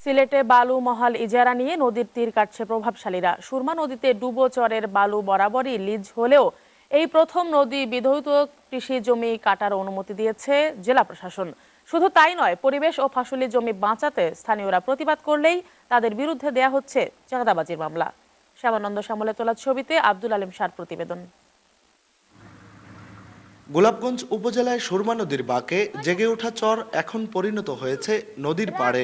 সিলেটে বালু মহাল ইজারা নিয়ে নদীর তীর কাটছে প্রভাবশালীরা। সুরমা নদীতে ডুবো চরের বালু বরাবরই লিজ হলেও এই প্রথম নদী বিধৌত কৃষি জমি কাটার অনুমতি দিয়েছে জেলা প্রশাসন। শুধু তাই নয়, পরিবেশ ও ফসলি জমি বাঁচাতে স্থানীয়রা প্রতিবাদ করলেই তাদের বিরুদ্ধে দেয়া হচ্ছে চাঁদাবাজির মামলা। শ্যামানন্দ শ্যামলের তোলা ছবিতে আব্দুল আলিম শাহর প্রতিবেদন। গোলাপগঞ্জ উপজেলায় সুরমা নদীর বাঁকে জেগে ওঠা চর এখন পরিণত হয়েছে নদীর পাড়ে।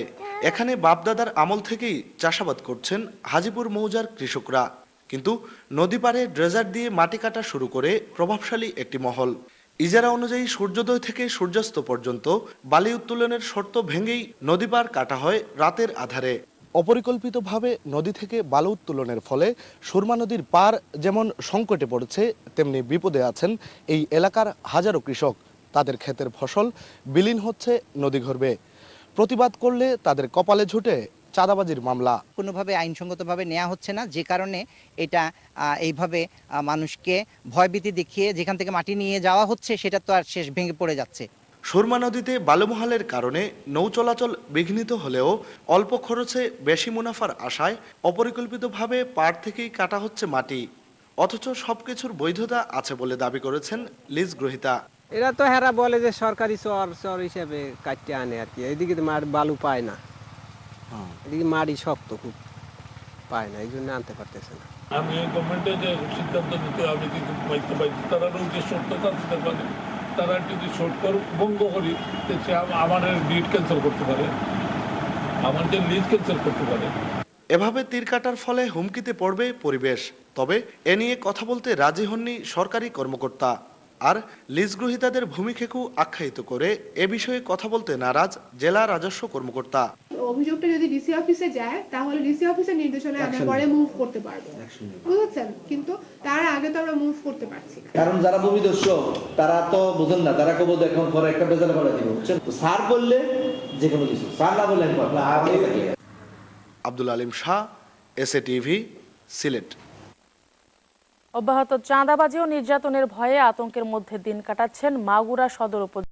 এখানে বাপদাদার আমল থেকেই চাষাবাদ করছেন হাজীপুর মৌজার কৃষকরা। কিন্তু নদী পাড়ে ড্রেজার দিয়ে মাটি কাটা শুরু করে প্রভাবশালী একটি মহল। ইজারা অনুযায়ী সূর্যোদয় থেকে সূর্যাস্ত পর্যন্ত বালি উত্তোলনের শর্ত ভেঙেই নদী পার কাটা হয় রাতের আধারে। অপরিকল্পিতভাবে নদী থেকে বালু উত্তোলনের ফলে সুরমা নদীর পার যেমন সংকটে পড়েছে, তেমনি বিপদে আছেন এই এলাকার হাজারো কৃষক। তাদের ক্ষেতের ফসল বিলীন হচ্ছে নদীগর্ভে। প্রতিবাদ করলে তাদের কপালে ঝুটে চাঁদাবাজির মামলা। কোনোভাবে আইনসঙ্গতভাবে নেওয়া হচ্ছে না, যে কারণে এটা এইভাবে মানুষকে ভয়ভীতি দেখিয়ে যেখান থেকে মাটি নিয়ে যাওয়া হচ্ছে সেটা তো আর শেষ ভেঙে পড়ে যাচ্ছে। সুরমা নদীতে বালুমহালের কারণে নৌ চলাচল বিঘ্নিত হলেও অল্প খরচে বেশি মুনাফার আশায় অপরিকল্পিতভাবে পাড় থেকেই কাটা হচ্ছে মাটি। অথচ সবকিছুর বৈধতা আছে বলে দাবি করেছেন লিজ গ্রহীতা। এরা তো হেরা বলে যে সরকারি চর চর হিসেবে কাটতে আনে আর কি। এইদিকে তো বালু পায় না, এদিকে মাটি শক্ত খুব পায় না, এই জন্য আনতে পারতেছে না। আমি গভর্নমেন্টে যে সিদ্ধান্ত নিতে হবে কিন্তু পাইতে পাইছি তারা যে সত্যতা দিতে পারে, তারা যদি শর্ত ভঙ্গ করি সে আমার ডিড ক্যান্সেল করতে পারে, আমার যে লিজ ক্যান্সেল করতে পারে। এভাবে তীর কাটার ফলে হুমকিতে পড়বে পরিবেশ। তবে এ নিয়ে কথা বলতে রাজি হননি সরকারি কর্মকর্তা। আর লিজ গ্রহীতাদের ভূমি খেকু আখ্যায়িত করে এ বিষয়ে কথা বলতে নারাজ জেলা রাজস্ব কর্মকর্তা। অভিযোগটা যদি ডিসি অফিসে যায় তাহলে ডিসি অফিসের নির্দেশনায় আমরা পরে মুভ করতে পারবো, বুঝছেন? কিন্তু তার আগে তো আমরা মুভ করতে পারছি না, কারণ যারা ভূমিদস্যু তারা তো বুঝেন না, তারা কবো এখন পরে একটা বেজাল বলে দিব। স্যার বললে যে কোনো কিছু, স্যার না বললেন আব্দুল আলিম শাহ, এসএটিভি, সিলেট। অব্যাহত চাঁদাবাজি ও নির্যাতনের ভয়ে আতঙ্কের মধ্যে দিন কাটাচ্ছেন মাগুরা সদর উপজেলা।